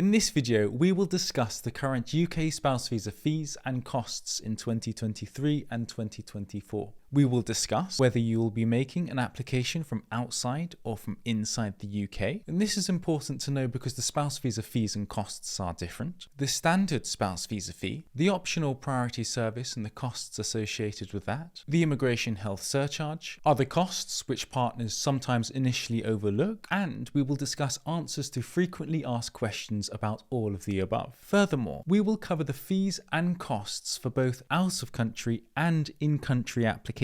In this video, we will discuss the current UK spouse visa fees and costs in 2023 and 2024. We will discuss whether you will be making an application from outside or from inside the UK. And this is important to know because the spouse visa fees and costs are different. The standard spouse visa fee, the optional priority service and the costs associated with that, the immigration health surcharge, other costs which partners sometimes initially overlook, and we will discuss answers to frequently asked questions about all of the above. Furthermore, we will cover the fees and costs for both out-of-country and in-country applications.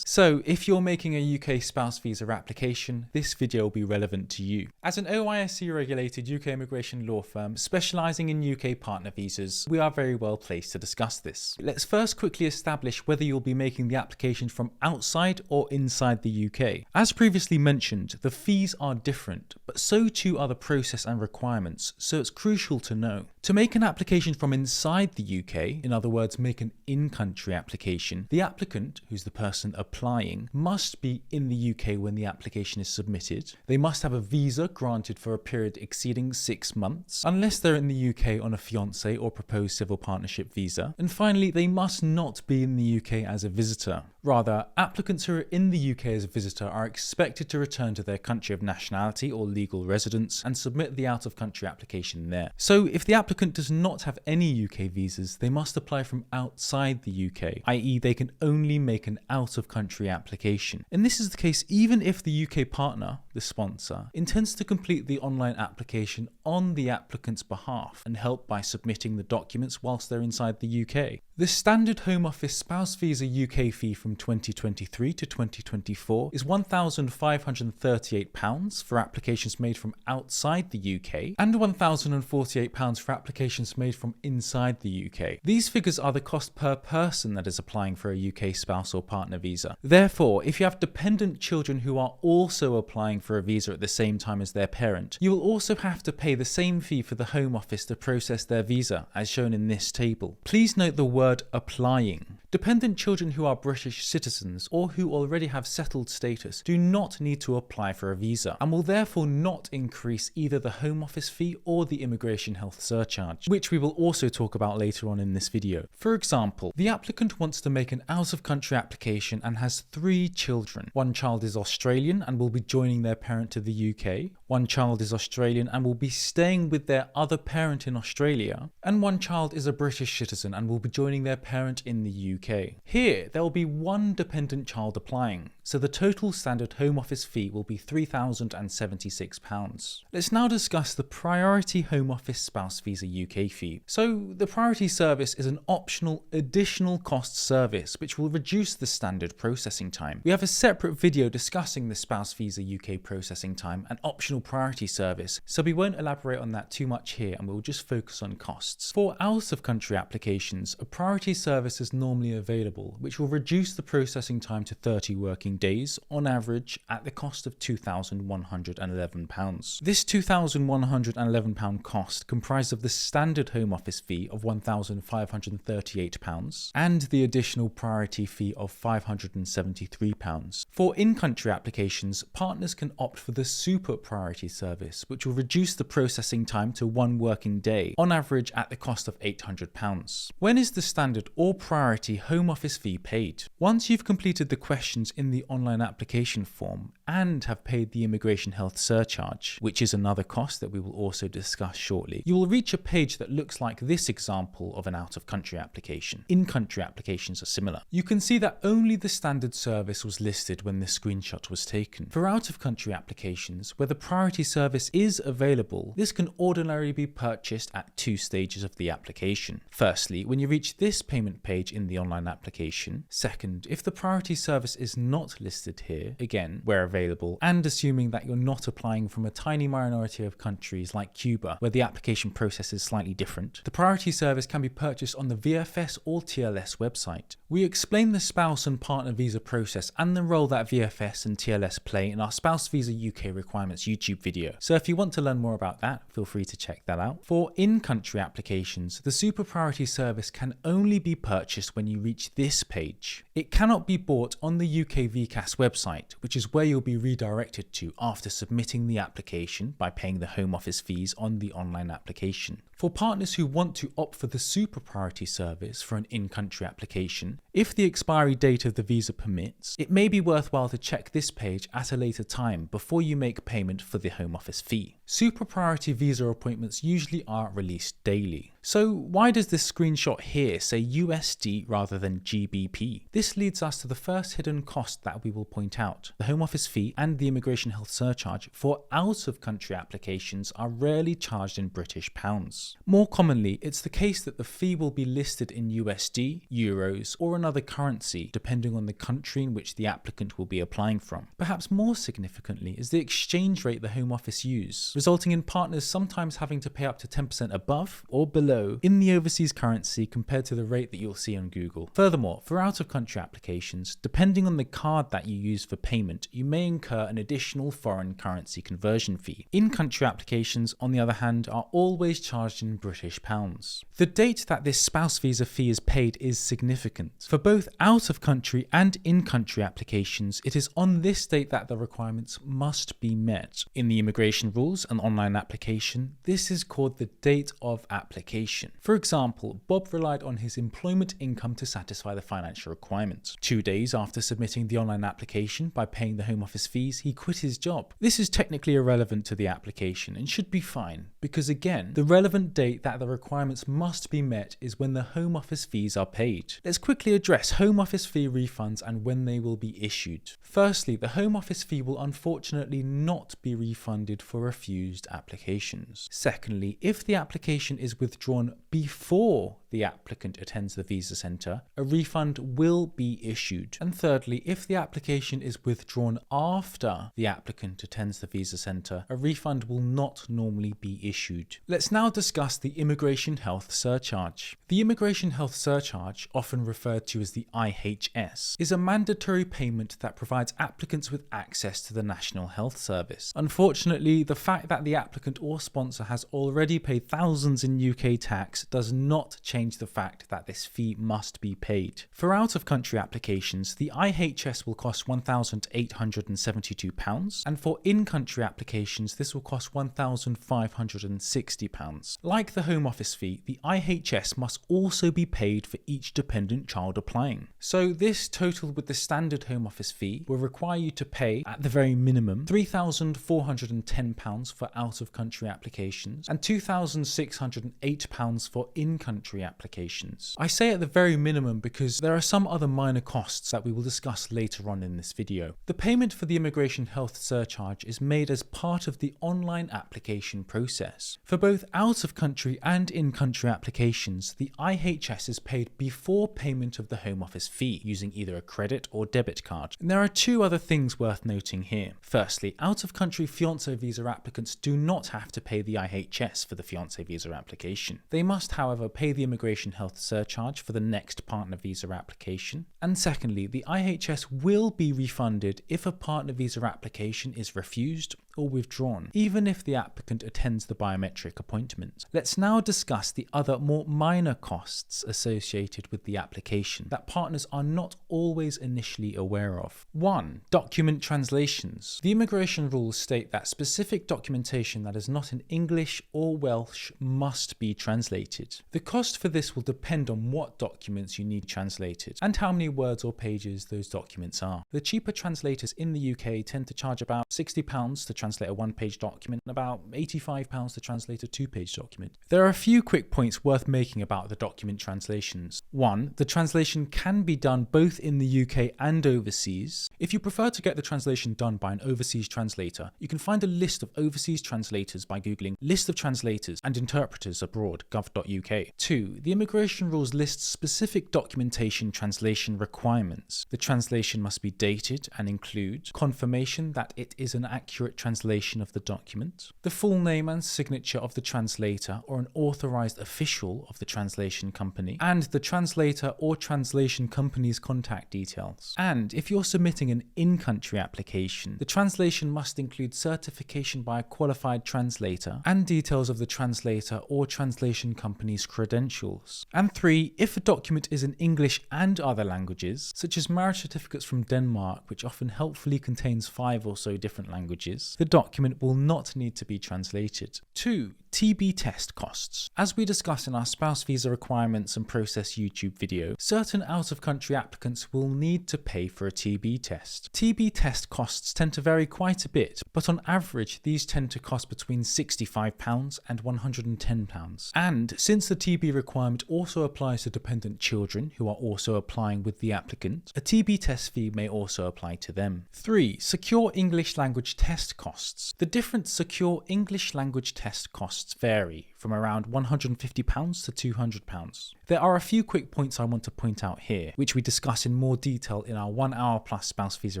So if you're making a UK spouse visa application, this video will be relevant to you. As an OISC-regulated UK immigration law firm specialising in UK partner visas, we are very well placed to discuss this. Let's first quickly establish whether you'll be making the application from outside or inside the UK. As previously mentioned, the fees are different, but so too are the process and requirements, so it's crucial to know. To make an application from inside the UK, in other words, make an in-country application, the applicant, who's the person applying, must be in the UK when the application is submitted. They must have a visa granted for a period exceeding 6 months, unless they're in the UK on a fiancé or proposed civil partnership visa. And finally, they must not be in the UK as a visitor. Rather, applicants who are in the UK as a visitor are expected to return to their country of nationality or legal residence and submit the out-of-country application there. So if the applicant does not have any UK visas, they must apply from outside the UK, i.e. they can only make an out-of-country application. And this is the case even if the UK partner, the sponsor, intends to complete the online application on the applicant's behalf and help by submitting the documents whilst they're inside the UK. The standard Home Office spouse visa UK fee from 2023 to 2024 is £1,538 for applications made from outside the UK and £1,048 for applications made from inside the UK. These figures are the cost per person that is applying for a UK spouse or partner visa. Therefore, if you have dependent children who are also applying for a visa at the same time as their parent, you will also have to pay the same fee for the Home Office to process their visa, as shown in this table. Please note the word applying. Dependent children who are British citizens or who already have settled status do not need to apply for a visa and will therefore not increase either the Home Office fee or the immigration health surcharge, which we will also talk about later on in this video. For example, the applicant wants to make an out-of-country application and has 3 children. One child is Australian and will be joining their parent to the UK. One child is Australian and will be staying with their other parent in Australia. And one child is a British citizen and will be joining their parent in the UK. Here, there will be one dependent child applying, so the total standard Home Office fee will be £3,076. Let's now discuss the Priority Home Office Spouse Visa UK fee. So, the Priority service is an optional additional cost service which will reduce the standard processing time. We have a separate video discussing the Spouse Visa UK processing time and optional priority service, so we won't elaborate on that too much here and we'll just focus on costs. For out-of-country applications, a priority service is normally available, which will reduce the processing time to 30 working days on average at the cost of £2,111. This £2,111 cost comprised of the standard Home Office fee of £1,538 and the additional priority fee of £573. For in-country applications, partners can opt for the super priority service, which will reduce the processing time to 1 working day on average at the cost of £800. When is the standard or priority Home Office fee paid? Once you've completed the questions in the online application form and have paid the immigration health surcharge, which is another cost that we will also discuss shortly, you will reach a page that looks like this example of an out-of-country application. In-country applications are similar. You can see that only the standard service was listed when this screenshot was taken. For out-of-country applications, where the priority service is available, this can ordinarily be purchased at 2 stages of the application. Firstly, when you reach this payment page in the online application. Second, if the priority service is not listed here, again, where available, and assuming that you're not applying from a tiny minority of countries like Cuba, where the application process is slightly different, the priority service can be purchased on the VFS or TLS website. We explain the spouse and partner visa process and the role that VFS and TLS play in our Spouse Visa UK Requirements YouTube video, so if you want to learn more about that, feel free to check that out. For in-country applications, the super priority service can only be purchased when you reach this page. It cannot be bought on the UK VCAS website, which is where you'll be redirected to after submitting the application by paying the Home Office fees on the online application. For partners who want to opt for the super priority service for an in-country application, if the expiry date of the visa permits, it may be worthwhile to check this page at a later time before you make payment for the Home Office fee. Super priority visa appointments usually are released daily. So why does this screenshot here say USD rather than GBP? This leads us to the first hidden cost that we will point out. The Home Office fee and the Immigration Health Surcharge for out-of-country applications are rarely charged in British pounds. More commonly, it's the case that the fee will be listed in USD, euros, or another currency, depending on the country in which the applicant will be applying from. Perhaps more significantly is the exchange rate the Home Office use, resulting in partners sometimes having to pay up to 10% above or below in the overseas currency compared to the rate that you'll see on Google. Furthermore, for out-of-country applications, depending on the card that you use for payment, you may incur an additional foreign currency conversion fee. In-country applications, on the other hand, are always charged in British pounds. The date that this spouse visa fee is paid is significant. For both out-of-country and in-country applications, it is on this date that the requirements must be met. In the immigration rules and online application, this is called the date of application. For example, Bob relied on his employment income to satisfy the financial requirement. 2 days after submitting the online application by paying the Home Office fees, he quit his job. This is technically irrelevant to the application and should be fine, because again, the relevant date that the requirements must be met is when the Home Office fees are paid. Let's quickly address Home Office fee refunds and when they will be issued. Firstly, the Home Office fee will unfortunately not be refunded for refused applications. Secondly, if the application is withdrawn before the applicant attends the visa centre, a refund will be issued. And thirdly, if the application is withdrawn after the applicant attends the visa centre, a refund will not normally be issued. Let's now discuss the Immigration Health Surcharge. The Immigration Health Surcharge, often referred to as the IHS, is a mandatory payment that provides applicants with access to the National Health Service. Unfortunately, the fact that the applicant or sponsor has already paid thousands in UK tax does not change the fact that this fee must be paid. For out-of-country applications, the IHS will cost £1,872, and for in-country applications, this will cost £1,560. Like the Home Office fee, the IHS must also be paid for each dependent child applying. So this, totaled with the standard Home Office fee, will require you to pay, at the very minimum, £3,410 for out-of-country applications and £2,608 for in-country applications. I say at the very minimum because there are some other minor costs that we will discuss later on in this video. The payment for the Immigration Health Surcharge is made as part of the online application process. For both out-of-country and in-country applications, the IHS is paid before payment of the Home Office fee using either a credit or debit card. And there are two other things worth noting here. Firstly, out-of-country fiancé visa applicants do not have to pay the IHS for the fiancé visa application. They must, however, pay the Immigration Health Surcharge for the next partner visa application. And secondly, the IHS will be refunded if a partner visa application is refused or withdrawn, even if the applicant attends the biometric appointment. Let's now discuss the other more minor costs associated with the application that partners are not always initially aware of. 1. Document translations. The immigration rules state that specific documentation that is not in English or Welsh must be translated. The cost for this will depend on what documents you need translated and how many words or pages those documents are. The cheaper translators in the UK tend to charge about £60 to translate a one-page document and about £85 to translate a two-page document. There are a few quick points worth making about the document translations. 1. The translation can be done both in the UK and overseas. If you prefer to get the translation done by an overseas translator, you can find a list of overseas translators by googling list of translators and interpreters abroad gov.uk. 2. The immigration rules list specific documentation translation requirements. The translation must be dated and include confirmation that it is an accurate translation translation of the document, the full name and signature of the translator or an authorized official of the translation company, and the translator or translation company's contact details. And if you're submitting an in-country application, the translation must include certification by a qualified translator and details of the translator or translation company's credentials. And 3, if a document is in English and other languages, such as marriage certificates from Denmark, which often helpfully contains 5 or so different languages, the document will not need to be translated. 2. TB test costs. As we discussed in our spouse visa requirements and process YouTube video, certain out-of-country applicants will need to pay for a TB test. TB test costs tend to vary quite a bit, but on average these tend to cost between £65 and £110. And since the TB requirement also applies to dependent children who are also applying with the applicant, a TB test fee may also apply to them. 3. Secure English language test costs. The different secure English language test costs vary from around £150 to £200. There are a few quick points I want to point out here, which we discuss in more detail in our 1 hour plus spouse visa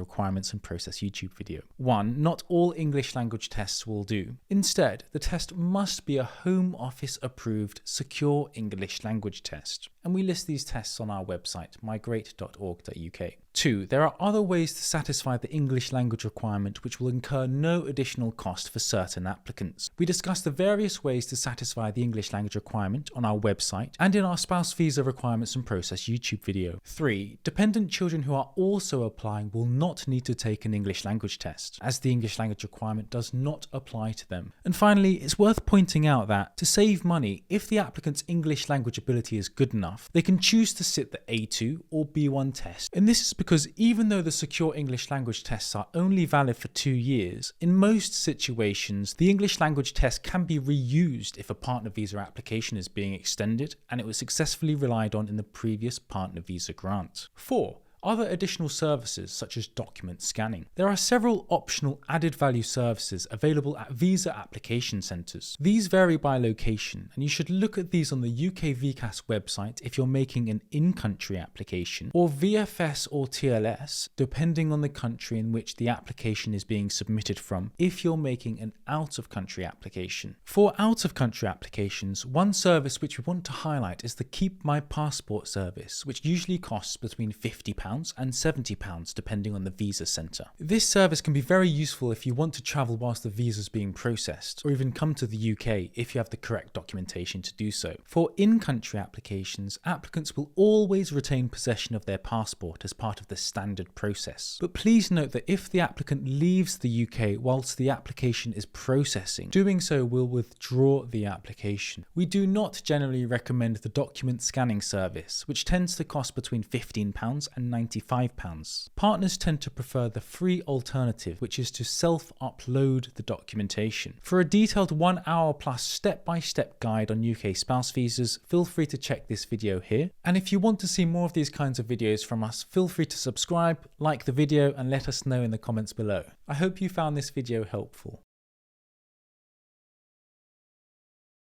requirements and process YouTube video. 1. Not all English language tests will do. Instead, the test must be a Home Office approved secure English language test. And we list these tests on our website, migrate.org.uk. 2. There are other ways to satisfy the English language requirement which will incur no additional cost for certain applicants. We discuss the various ways to satisfy the English language requirement on our website and in our spouse visa requirements and process YouTube video. 3. Dependent children who are also applying will not need to take an English language test, as the English language requirement does not apply to them. And finally, it's worth pointing out that, to save money, if the applicant's English language ability is good enough, they can choose to sit the A2 or B1 test. And this is because even though the secure English language tests are only valid for 2 years, in most situations the English language test can be reused if a partner visa application is being extended and it was successfully relied on in the previous partner visa grant. 4. Other additional services such as document scanning. There are several optional added value services available at visa application centres. These vary by location, and you should look at these on the UK VCAS website if you're making an in-country application, or VFS or TLS depending on the country in which the application is being submitted from if you're making an out-of-country application. For out-of-country applications, one service which we want to highlight is the Keep My Passport service, which usually costs between £50 and £70 depending on the visa centre. This service can be very useful if you want to travel whilst the visa is being processed, or even come to the UK if you have the correct documentation to do so. For in-country applications, applicants will always retain possession of their passport as part of the standard process. But please note that if the applicant leaves the UK whilst the application is processing, doing so will withdraw the application. We do not generally recommend the document scanning service, which tends to cost between £15 and £95. Partners tend to prefer the free alternative, which is to self-upload the documentation. For a detailed 1 hour plus step-by-step guide on UK spouse visas, feel free to check this video here. And if you want to see more of these kinds of videos from us, feel free to subscribe, like the video, and let us know in the comments below. I hope you found this video helpful.